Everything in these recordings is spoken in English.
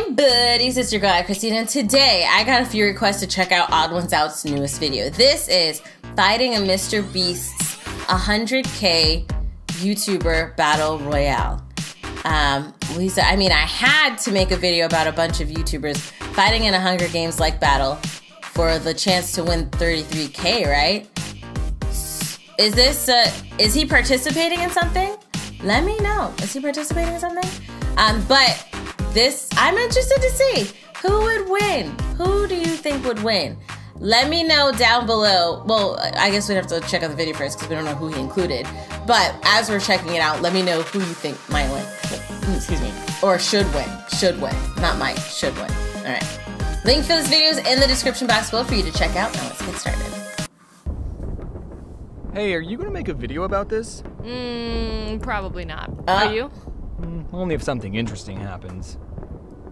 morning, buddies. It's your girl, AyChristene, and today I got a few requests to check out TheOdd1sOut's newest video. This is fighting a Mr. Beast's 100K YouTuber Battle Royale. Lisa, I mean, I had to make a video about a bunch of YouTubers fighting in a Hunger Games-like battle for the chance to win 33K, right? Is he participating in something? Let me know. Is he participating in something? But this, I'm interested to see who would win. Who do you think would win? Let me know down below. Well, I guess we'd have to check out the video first because we don't know who he included. But as we're checking it out, let me know who you think might win. Excuse me. Or should win. Should win. Not might. Should win. All right. Link for this video is in the description box below for you to check out. Now let's get started. Hey, are you gonna make a video about this? Probably not. Are you? Only if something interesting happens.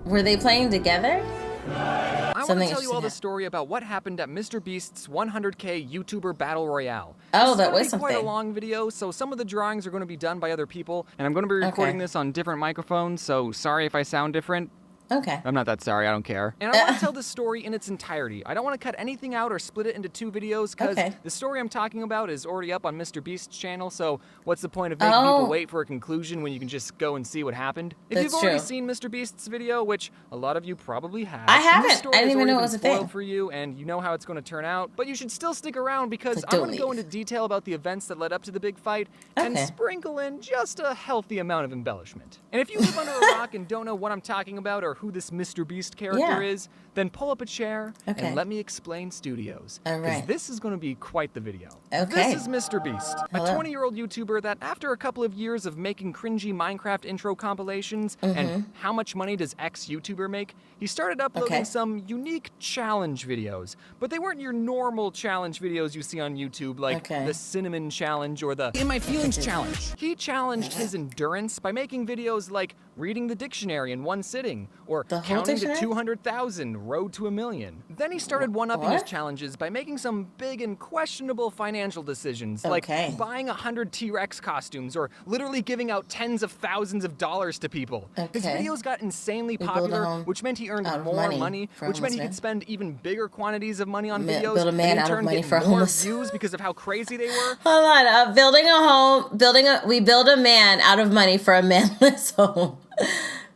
Were they playing together? I want to tell you all the story about what happened at Mr. Beast's 100K YouTuber Battle Royale. Oh, that was quite a long video, so some of the drawings are going to be done by other people, and I'm going to be recording this on different microphones, so sorry if I sound different. Okay. I'm not that sorry, I don't care. And I want to tell this story in its entirety. I don't want to cut anything out or split it into two videos, because the story I'm talking about is already up on Mr. Beast's channel, so what's the point of making people wait for a conclusion when you can just go and see what happened? If you've already seen Mr. Beast's video, which a lot of you probably have, I haven't. I didn't even know it was a thing. For you, and you know how it's going to turn out, but you should still stick around because I'm going to go into detail about the events that led up to the big fight and sprinkle in just a healthy amount of embellishment. And if you live under a rock and don't know what I'm talking about or who this Mr. Beast character is, then pull up a chair and let me explain studios. Because this is going to be quite the video. This is Mr. Beast, a 20-year-old YouTuber that after a couple of years of making cringy Minecraft intro compilations and how much money does X YouTuber make, he started uploading some unique challenge videos. But they weren't your normal challenge videos you see on YouTube, like the Cinnamon Challenge or the In My Feelings Challenge. He challenged his endurance by making videos like reading the dictionary in one sitting, or counting to 200,000, road to 1,000,000. Then he started one-upping his challenges by making some big and questionable financial decisions, like buying 100 T-Rex costumes, or literally giving out tens of thousands of dollars to people. His videos got insanely popular, which meant he earned more money, which meant he could spend even bigger quantities of money on videos, build a man out of money for homeless views because of how crazy they were. Hold on, building a home, we build a man out of money for a manless home.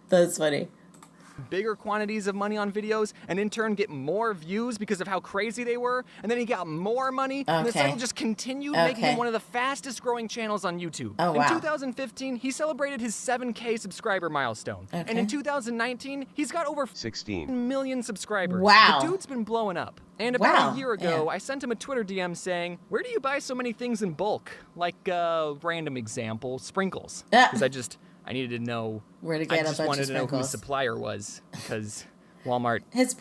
That's funny. Bigger quantities of money on videos, and in turn get more views because of how crazy they were, and then he got more money, and the cycle just continued, making him one of the fastest growing channels on YouTube. In 2015, he celebrated his 7K subscriber milestone, and in 2019, he's got over 16 million subscribers. Wow. The dude's been blowing up. And about a year ago, I sent him a Twitter DM saying, "Where do you buy so many things in bulk?" Like, random example, sprinkles. Because I needed to know where to get I just wanted to know who his supplier was because Walmart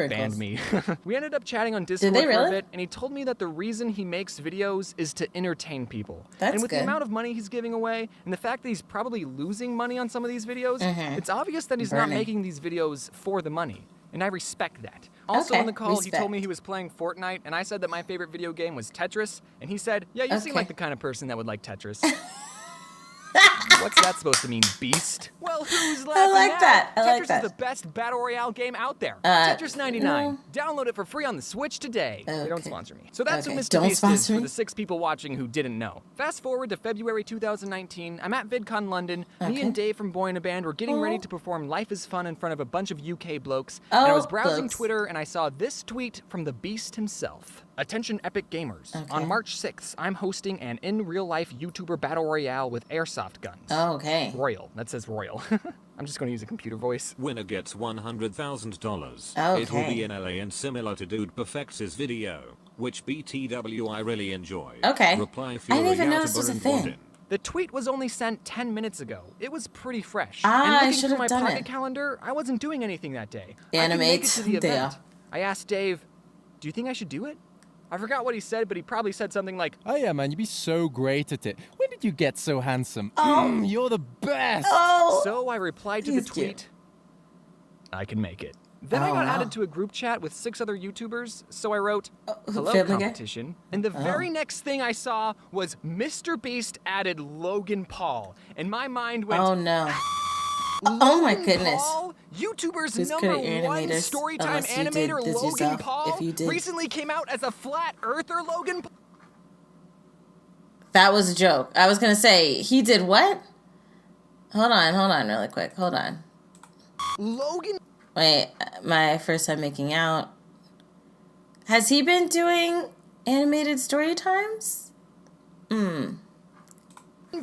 banned me. We ended up chatting on Discord for a bit, and he told me that the reason he makes videos is to entertain people. And with the amount of money he's giving away, and the fact that he's probably losing money on some of these videos, it's obvious that he's not making these videos for the money. And I respect that. Also in the call, he told me he was playing Fortnite, and I said that my favorite video game was Tetris, and he said, "Yeah, you seem like the kind of person that would like Tetris." What's that supposed to mean, beast? Well, who's laughing I like now? that. I like Tetris that. is the best Battle Royale game out there. Tetris 99. Download it for free on the Switch today. They don't sponsor me. So that's who Mr. Beast is for the 6 people watching who didn't know. Fast forward to February 2019. I'm at VidCon London. Me and Dave from Boy in a Band were getting ready to perform Life is Fun in front of a bunch of UK blokes. And I was browsing Twitter and I saw this tweet from the Beast himself. "Attention Epic Gamers. On March 6th, I'm hosting an in-real-life YouTuber Battle Royale with airsoft guns." Royal. That says Royal. I'm just going to use a computer voice. Winner gets $100,000. It will be in LA and similar to Dude Perfects his video, which BTW I really enjoy. Reply I didn't even know this was a thing. The tweet was only sent 10 minutes ago. It was pretty fresh. I and should looking have through my done pocket it. calendar, I wasn't doing anything that day. Animates. I could make it to the event. I asked Dave, "Do you think I should do it?" I forgot what he said, but he probably said something like, "Oh yeah, man, you'd be so great at it. When did you get so handsome? You're the best." So I replied to the tweet, "I can make it." Then I got added to a group chat with 6 other YouTubers, so I wrote, "Hello, competition." And the very next thing I saw was Mr. Beast added Logan Paul, and my mind went, "Oh no. Oh my goodness. Paul, YouTuber's Who's number good at one animators? storytime Unless you did animator this Logan yourself. Paul If you did. recently came out as a flat earther Logan Paul. That was a joke. I was gonna say, he did what? Hold on really quick. Hold on. Logan. Wait, my first time making out. Has he been doing animated story times?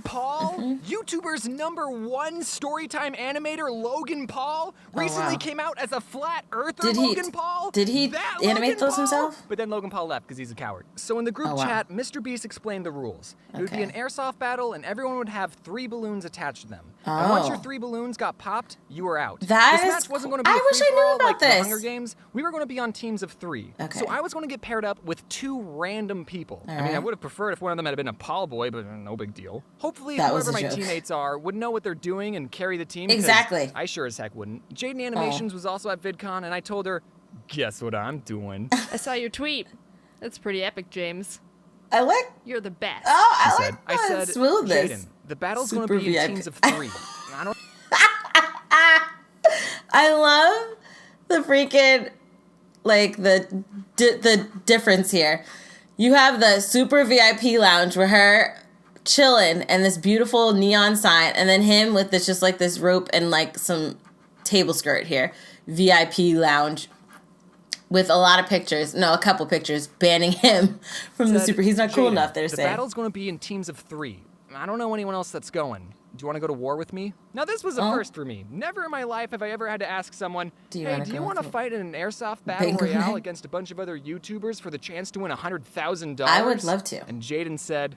Paul, YouTuber's number one storytime animator Logan Paul recently came out as a flat earther Logan Paul. Did he animate those himself? But then Logan Paul left because he's a coward. So in the group chat, Mr. Beast explained the rules. It would be an airsoft battle and everyone would have 3 balloons attached to them. And once your 3 balloons got popped, you were out. This match wasn't going to be a free-for-all like the Hunger Games. We were going to be on teams of 3. So I was going to get paired up with 2 random people. I mean, I would have preferred if one of them had been a Paul boy, but no big deal. Hopefully, whoever my teammates are would know what they're doing and carry the team. Exactly. I sure as heck wouldn't. Jaden Animations was also at VidCon, and I told her, guess what I'm doing? I saw your tweet. That's pretty epic, James. I like. You're the best. Oh, I said, smoothness. Jaden, the battle's going to be in teams of 3. I don't. I love the freaking, like, the difference here. You have the super VIP lounge where her chilling and this beautiful neon sign, and then him with this just like this rope and like some table skirt here. VIP lounge with a lot of pictures. No, a couple pictures banning him from the super. He's not cool enough, they're saying. The battle's going to be in teams of 3. I don't know anyone else that's going. Do you want to go to war with me? Now, this was a first for me. Never in my life have I ever had to ask someone, hey, do you want to fight in an airsoft battle royale against a bunch of other YouTubers for the chance to win $100,000? I would love to. And Jaden said,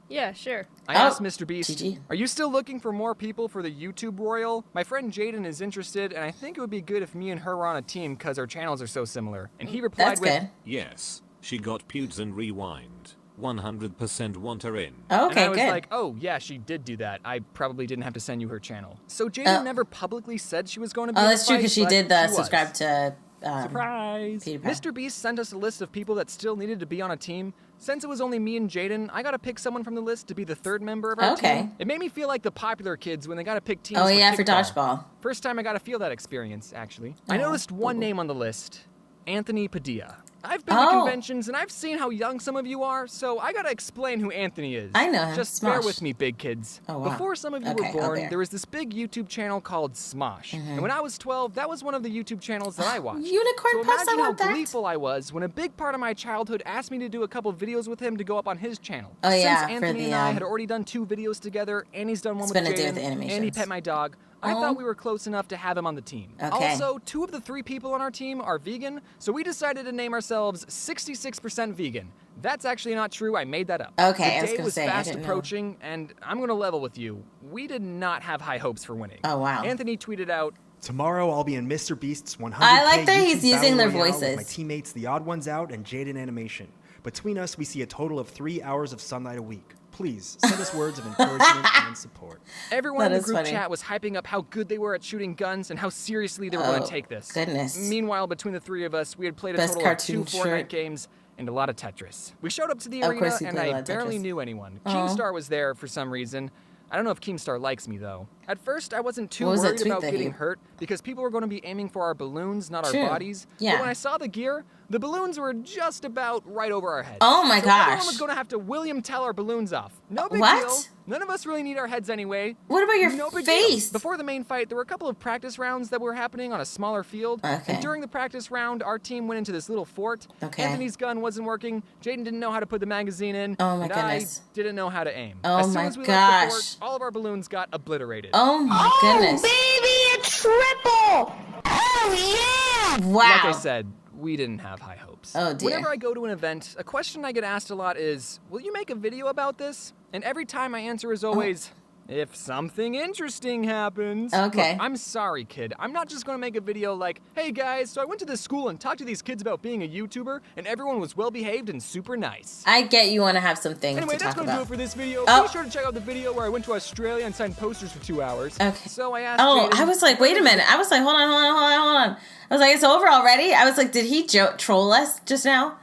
yeah, sure. I asked Mr. Beast, GG. Are you still looking for more people for the YouTube Royal? My friend Jaden is interested, and I think it would be good if me and her were on a team because our channels are so similar. And he replied with, yes, she got pewds and rewind. 100% want her in. Okay, and I was good. like, oh, yeah, she did do that. I probably didn't have to send you her channel. So Jaden never publicly said she was going to be in the that's true, because she did subscribe to Surprise! Mr. Beast sent us a list of people that still needed to be on a team. Since it was only me and Jaden, I got to pick someone from the list to be the 3rd member of our team. It made me feel like the popular kids when they got to pick teams for dodgeball. First time I got to feel that experience, actually. I noticed one name on the list, Anthony Padilla. I've been to conventions and I've seen how young some of you are, so I gotta explain who Anthony is. I know him. Just bear with me, big kids. Wow. Before some of you were born, there was this big YouTube channel called Smosh. And when I was 12, that was one of the YouTube channels that I watched. Unicorn so Puffs, I imagine how want that. gleeful I was when a big part of my childhood asked me to do a couple videos with him to go up on his channel. Since Anthony and I had already done 2 videos together, and he's done one with Jaden, and he pet my dog, I thought we were close enough to have him on the team. Also, 2 of the 3 people on our team are vegan, so we decided to name ourselves 66% vegan. That's actually not true. I made that up. Okay, the I was day gonna was say, fast approaching, and I'm going to level with you. We did not have high hopes for winning. Oh, wow. Anthony tweeted out, tomorrow I'll be in Mr. Beast's 100K I like that he's YouTube using their Battle Royale voices. with my teammates TheOdd1sOut and Jaden Animation. Between us, we see a total of 3 hours of sunlight a week. Please, send us words of encouragement and support. Everyone in the group chat was hyping up how good they were at shooting guns and how seriously they were going to take this. Goodness. Meanwhile, between the 3 of us, we had played a total of 2 Fortnite games and a lot of Tetris. We showed up to the arena, and I barely knew anyone. Keemstar was there for some reason. I don't know if Keemstar likes me, though. At first, I wasn't too worried about getting hurt because people were going to be aiming for our balloons, not our bodies. But when I saw the gear, the balloons were just about right over our heads. Oh my gosh. Everyone was going to have to William Tell our balloons off. No big deal. None of us really need our heads anyway. What about your face? Before the main fight, there were a couple of practice rounds that were happening on a smaller field. And during the practice round, our team went into this little fort. Anthony's gun wasn't working. Jaden didn't know how to put the magazine in. Oh my goodness. I didn't know how to aim. Oh as soon my as we gosh. left the fort, all of our balloons got obliterated. Oh my goodness. Baby, a triple! Oh yeah! Wow. Like I said, we didn't have high hopes. Oh dear. Whenever I go to an event, a question I get asked a lot is, will you make a video about this? And every time my answer is always, if something interesting happens. Okay. Look, I'm sorry, kid. I'm not just going to make a video like, hey guys, so I went to this school and talked to these kids about being a YouTuber, and everyone was well-behaved and super nice. I get you want to have something Anyway, to that's talk going to do about. it for this video. Oh. Be sure to check out the video where I went to Australia and signed posters for 2 hours. Okay. So I asked Jaden, I was like, wait a minute. I was like, hold on. I was like, it's over already? I was like, did he troll us just now?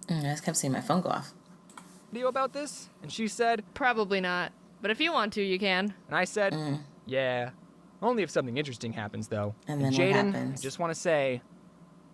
I just kept seeing my phone go off. video about this? And she said, Probably not. But if you want to, you can. and I said, Yeah. Only if something interesting happens, though. And then what Jaden, happens? I just want to say,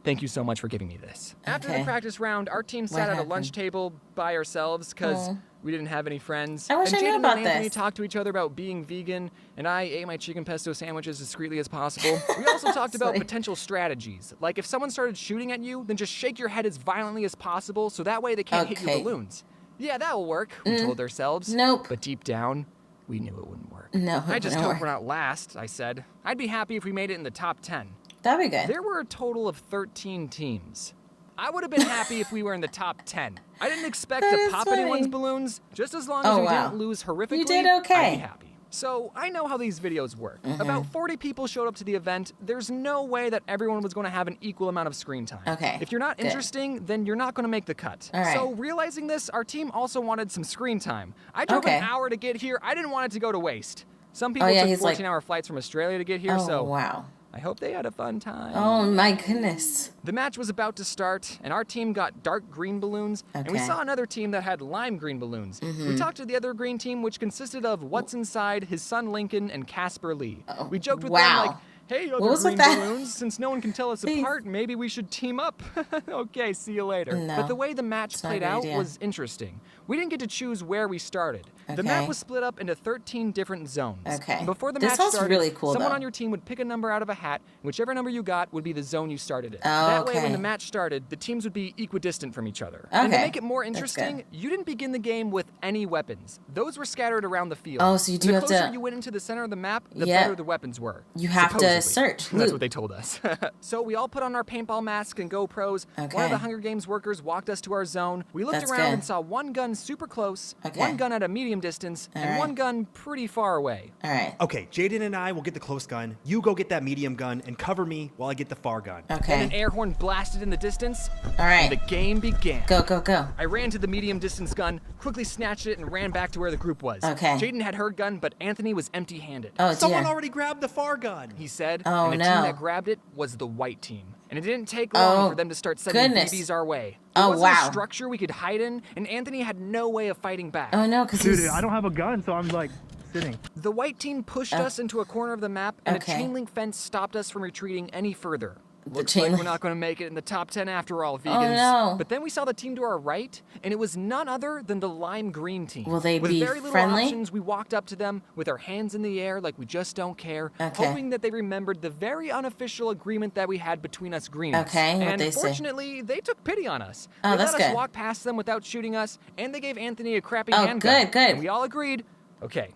thank you so much for giving me this. After the Okay. practice round, our team What sat at a happened? lunch table by ourselves because Aw. we didn't have any friends. I wish and I knew Jaden about and Anthony this. talked to each other about being vegan, and I ate my chicken pesto sandwich as discreetly as possible. We also talked about Funny. potential strategies. Like if someone started shooting at you, then just shake your head as violently as possible so that way they can't hit your Okay. balloons. Yeah, that'll work, we told ourselves. Nope. But deep down, we knew it wouldn't work. No, I it just wouldn't hope work. we're not last, I said. I'd be happy if we made it in the top 10. That'd be good. There were a total of 13 teams. I would have been happy if we were in the top 10. I didn't expect That to is pop funny. anyone's balloons. Just as long as Oh, we wow. didn't lose horrifically, You did I'd okay. be happy. So I know how these videos work. Mm-hmm. About 40 people showed up to the event. There's no way that everyone was going to have an equal amount of screen time. Okay, If you're not good. interesting, then you're not going to make the cut. All right. So realizing this, our team also wanted some screen time. I drove Okay. an hour to get here. I didn't want it to go to waste. Some people yeah, took he's like- 14-hour flights from Australia to get here, Oh, so wow. I hope they had a fun time. Oh, my goodness. The match was about to start, and our team got dark green balloons, and we Okay. saw another team that had lime green balloons. We talked to the other green team, which consisted of What's Inside, his son Lincoln, and Casper Lee. We joked with them wow. like, hey, other was green with that? balloons, since no one can tell us Please. apart, maybe we should team up. Okay, see you later. No, But the way the match it's not a played good out idea. was interesting. We didn't get to choose where we started. The Okay. map was split up into 13 different zones. Okay. And before the This match sounds started, really cool, someone though. on your team would pick a number out of a hat, and whichever number you got would be the zone you started in. Oh, That way, when okay. the match started, the teams would be equidistant from each other. And to Okay, make it more that's interesting, good. you didn't begin the game with any weapons. Those were scattered around the field. Oh, so you do the have closer to- you went into the center of the map, the Yeah. better the weapons were. You have to supposedly. search, That's loot. what they told us. So we all put on our paintball masks and GoPros. One Okay. of the Hunger Games workers walked us to our zone. We looked That's around good. and saw one gun super close, Okay. one gun at a medium distance, and Alright. one gun pretty far away. All right. Okay, Jaden and I will get the close gun. You go get that medium gun and cover me while I get the far gun. Then an Okay. air horn blasted in the distance, All and the right. game began. Go, go, go. I ran to the medium distance gun, quickly snatched it, and ran back to where the group was. Okay. Jaden had her gun, but Anthony was empty-handed. Oh, Someone dear. already grabbed the far gun. He said, Oh, and the no. team that grabbed it was the white team. And it didn't take long Oh, for them to start sending goodness. BBs our way. There Oh, wasn't wow. a structure we could hide in, and Anthony had no way of fighting back. Oh, no, because Dude, he's... I don't have a gun, so I'm like sitting. The white team pushed us into a corner of the map, and Okay. a chain link fence stopped us from retreating any further. Looks chain like link- we're not going to make it in the top 10 after all, vegans. no. But then we saw the team to our right, and it was none other than the lime green team. Will they with be very little friendly? options, we walked up to them with our hands in the air like we just don't care, Okay. hoping that they remembered the very unofficial agreement that we had between us greenies. Okay, what'd and they say? fortunately, they took pity on us. Oh, they that's let us good. walk past them without shooting us, and they gave Anthony a crappy Oh, handgun. good, good. And we all agreed, okay,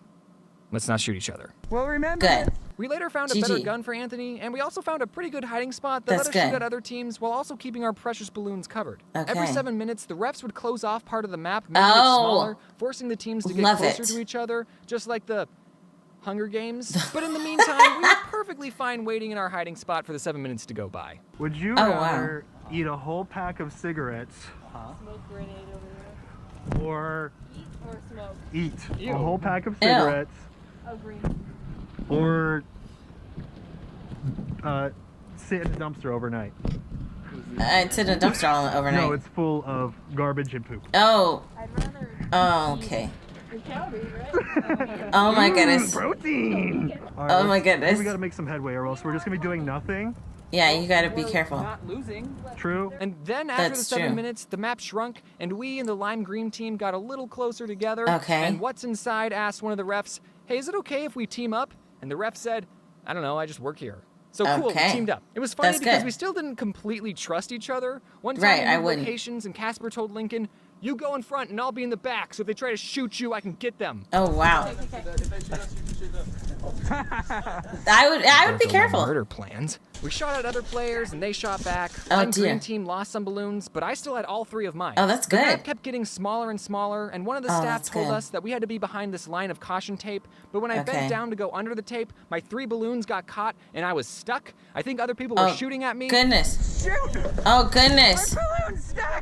let's not shoot each other. Good. We later found a better GG. gun for Anthony, and we also found a pretty good hiding spot that That's let us shoot good. at other teams while also keeping our precious balloons covered. Every Okay. 7 minutes, the refs would close off part of the map, making it Oh. smaller, forcing the teams to get Love closer it. to each other, just like the Hunger Games. But in the meantime, we were perfectly fine waiting in our hiding spot for the 7 minutes to go by. Would you Oh, wow. rather eat a whole pack of cigarettes Smoke grenade over there. or Or smoke. eat Ew. a whole pack of Ew. cigarettes Oh, green. or sit in a dumpster overnight? It's in a dumpster all overnight. No, it's full of garbage and poop. Oh. I'd rather Oh, okay. eat calories, right? Oh, my goodness. Protein! All Oh, my let's- goodness. We gotta make some headway or else we're just gonna be doing nothing. Yeah, you gotta be careful. Not losing. True? And then after That's the 7 true. minutes, the map shrunk, and we and the lime green team got a little closer together. Okay. And What's Inside asked one of the refs, hey, is it okay if we team up? And the ref said, I don't know, I just work here. So cool, we Okay. teamed up. It was funny That's because good. we still didn't completely trust each other. One time Right, we I moved wouldn't. locations, and Casper told Lincoln, you go in front and I'll be in the back, so if they try to shoot you, I can get them. Oh, wow. I would be Don't go careful. Murder plans. We shot at other players and they shot back. Oh, Lime dear. Green team lost some balloons, but I still had all 3 of mine. Oh, that's The map good. kept getting smaller and smaller, and one of the Oh, staff that's told good. us that we had to be behind this line of caution tape. But when I Okay. bent down to go under the tape, my 3 balloons got caught and I was stuck. I think other people were Oh, shooting at me. Goodness. Oh, goodness.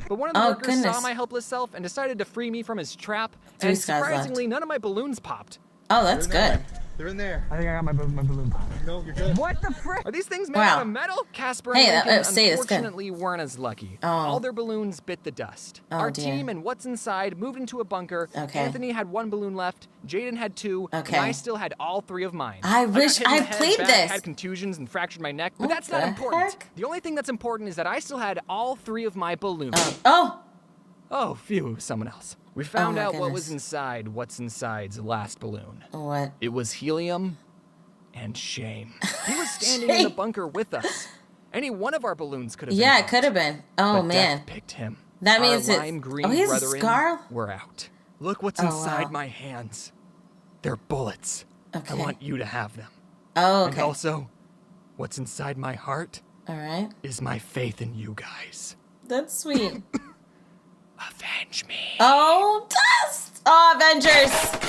But one of the Oh, workers goodness. saw my helpless self and decided to free me from his trap. 3 and scars left. surprisingly, none of my balloons popped. Oh, that's good. They're in there. I think I got my balloon. No, you're good. What the frick? Are these things made out of metal? Casper and Lincoln unfortunately weren't as lucky. All their balloons bit the dust. Our team and what's inside moved into a bunker. Anthony had 1 balloon left. Jaden had 2. And I still had all 3 of mine. I wish I played this. I had contusions and fractured my neck, but that's not important. The only thing that's important is that I still had all 3 of my balloons. Oh, phew, it was someone else. We found out what was inside what's inside's last balloon. What? It was helium and shame. He was standing in the bunker with us. Any one of our balloons could have been. Yeah, it could have been. Oh, but man. Death picked him. That means our lime green he has a brethren scar? were out. Look what's inside my hands. They're bullets. I want you to have them. Oh, okay. And also, what's inside my heart is my faith in you guys. That's sweet. Avenge me. Oh, dust! Oh, Avengers!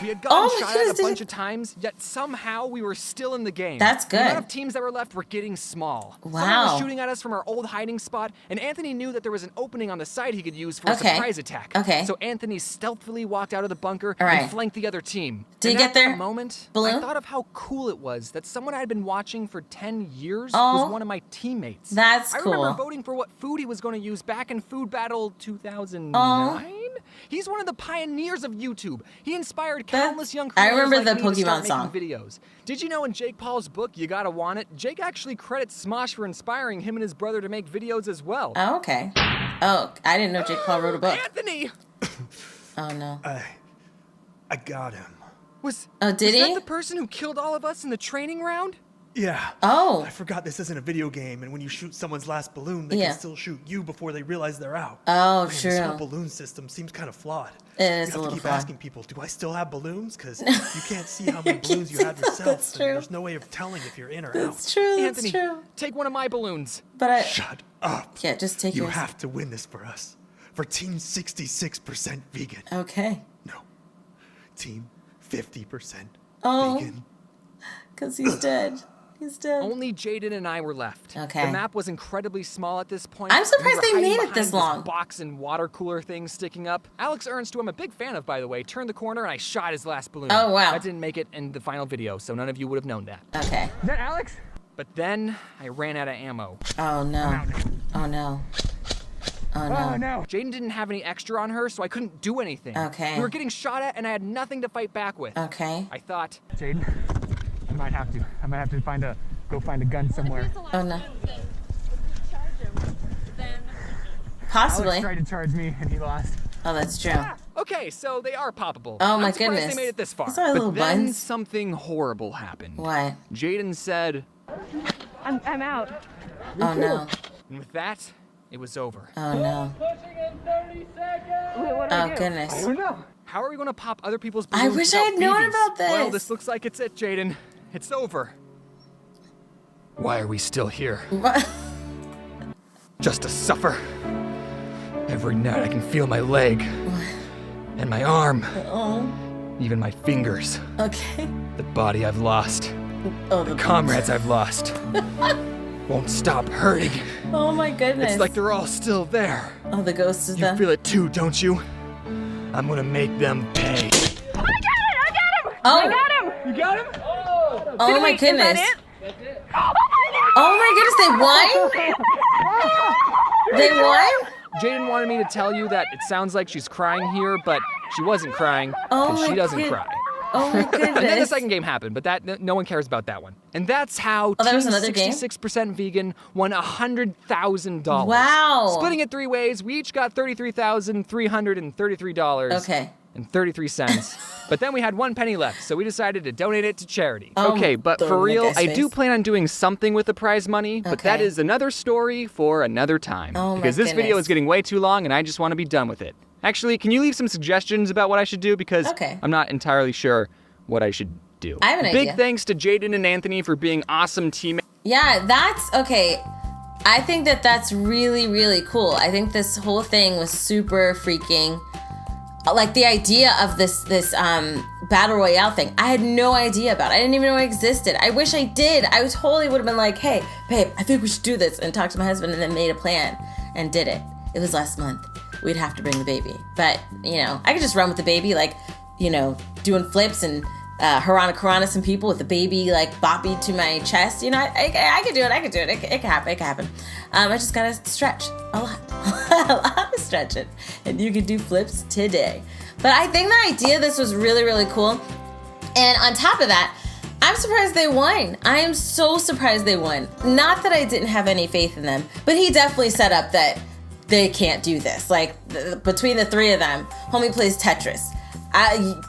We had gotten shot at a bunch of times, yet somehow we were still in the game. That's good. The amount of teams that were left were getting small. Wow. Someone was shooting at us from our old hiding spot, and Anthony knew that there was an opening on the side he could use for a surprise attack. So Anthony stealthily walked out of the bunker and flanked the other team. Did he get there? At that moment, Balloon? I thought of how cool it was that someone I had been watching for 10 years was one of my teammates. That's cool. I remember voting for what food he was going to use back in Food Battle 2009. He's one of the pioneers of YouTube. He inspired countless young creators I remember like the me to start Pokemon song. making videos. Did you know in Jake Paul's book, You Gotta Want It, Jake actually credits Smosh for inspiring him and his brother to make videos as well. Oh, okay. Oh, I didn't know Jake Paul wrote a book. Anthony! Oh, no. I got him. Was that the person who killed all of us in the training round? Yeah. Oh. I forgot this isn't a video game, and when you shoot someone's last balloon, they can still shoot you before they realize they're out. Oh, Man, true. This whole balloon system seems kind of flawed. It is you a have little to keep flawed. asking people, do I still have balloons? Because you can't see how many balloons you had yourself. That's true. There's no way of telling if you're in or out. That's true, that's Anthony, true. take one of my balloons. But Shut up. Yeah, just take You yours. have to win this for us. For Team 66% vegan. Okay. No. Team 50% Oh. vegan. Because he's dead. He's dead. Only Jaden and I were left. Okay. The map was incredibly small at this point. I'm surprised We were they hiding made it this behind long. Box and water cooler thing sticking up. Alex Ernst, who I'm a big fan of, by the way, turned the corner and I shot his last balloon. Oh, wow. That didn't make it in the final video, so none of you would have known that. Okay. Is that Alex? But then I ran out of ammo. Oh, no. Oh, no. Oh, no. Oh, no. Jaden didn't have any extra on her, so I couldn't do anything. Okay. We were getting shot at and I had nothing to fight back with. Okay. I thought, Jaden, I might have to go find a gun somewhere. Oh, no. Alex Possibly. tried to charge me and he lost. Oh, that's true. okay, so they are poppable. Oh, my I'm surprised goodness. they made it this far. These are But little then buns. something horrible happened. What? Jaden said, I'm out. Oh, no. and with that, it was over. Oh, no. Wait, what do I Oh, do? goodness. I don't know. How are we going to pop other people's I balloons wish I had without known BBs? about this. Well, this looks like it's it, Jaden. It's over. Why are we still here? What? Just to suffer. Every night I can feel my leg. And my arm. Oh, Even my fingers. okay. The body I've lost. Oh, The comrades I've lost. Won't stop hurting. Oh, my goodness. It's like they're all still there. Oh, the ghost is You the... feel it too, don't you? I'm gonna make them pay. I got him! Oh. I got him! You got him? Oh, my goodness. Oh, my goodness, they won? They won? Jaden wanted me to tell you that it sounds like she's crying here, but she wasn't crying Oh, because she my doesn't good- cry. Oh, my goodness. And then the second game happened, but that no one cares about that one. And that's how Oh, that was Team another game? 66% Vegan won $100,000. Wow. Splitting it 3 ways, we each got $33,333. Okay. And 33 cents. But then we had 1 penny left, so we decided to donate it to charity. Oh, Okay, but the for real, guy's I do face. plan on doing something with the prize money, but that Okay. is another story for another time. Oh, my because this video goodness. is getting way too long and I just want to be done with it. Actually, can you leave some suggestions about what I should do? Because Okay. I'm not entirely sure what I should do. I have an Big idea. thanks to Jaden and Anthony for being awesome teammates. Yeah, that's okay. I think that that's really, really cool. I think this whole thing was super freaking, like the idea of this battle royale thing. I had no idea about it. I didn't even know it existed. I wish I did. I totally would have been like, hey, babe, I think we should do this, and talked to my husband and then made a plan and did it. It was last month. We'd have to bring the baby. But, you know, I could just run with the baby, like, you know, doing flips and Harana some people with the baby like boppy to my chest. You know, I could do it. I could do it. It can happen. It can happen. I just gotta stretch a lot. A lot of stretching. And you can do flips today. But I think the idea of this was really, really cool. And on top of that, I'm surprised they won. I am so surprised they won. Not that I didn't have any faith in them, but he definitely set up that they can't do this. Like, between the three of them, homie plays Tetris.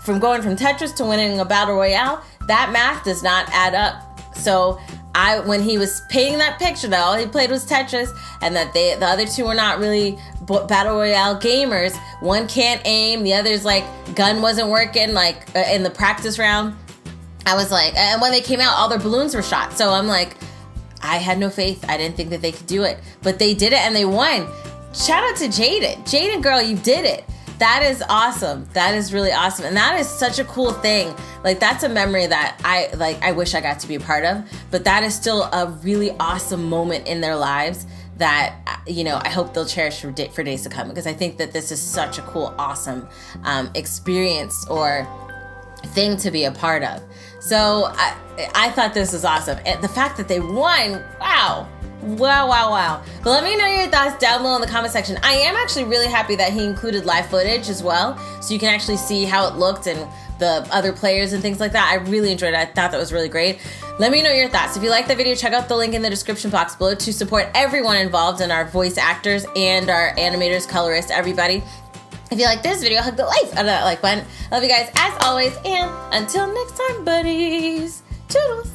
From going from Tetris to winning a battle royale, that math does not add up. So when he was painting that picture that all he played was Tetris, and that the other two were not really battle royale gamers, one can't aim, the other's like gun wasn't working like in the practice round. I was like, and when they came out, all their balloons were shot. So I'm like, I had no faith. I didn't think that they could do it, but they did it and they won. Shout out to Jaden. Jaden, girl, you did it. That is awesome. That is really awesome. And that is such a cool thing. Like, that's a memory that I wish I got to be a part of, but that is still a really awesome moment in their lives that, you know, I hope they'll cherish for days to come, because I think that this is such a cool, awesome experience or thing to be a part of. So I thought this was awesome. And the fact that they won, wow. Wow. But let me know your thoughts down below in the comment section. I am actually really happy that he included live footage as well, so you can actually see how it looked and the other players and things like that. I really enjoyed it. I thought that was really great. Let me know your thoughts. If you liked the video, check out the link in the description box below to support everyone involved in our voice actors and our animators, colorists, everybody. If you like this video, hug the life out of that like button. I love you guys as always, and until next time, buddies. Toodles.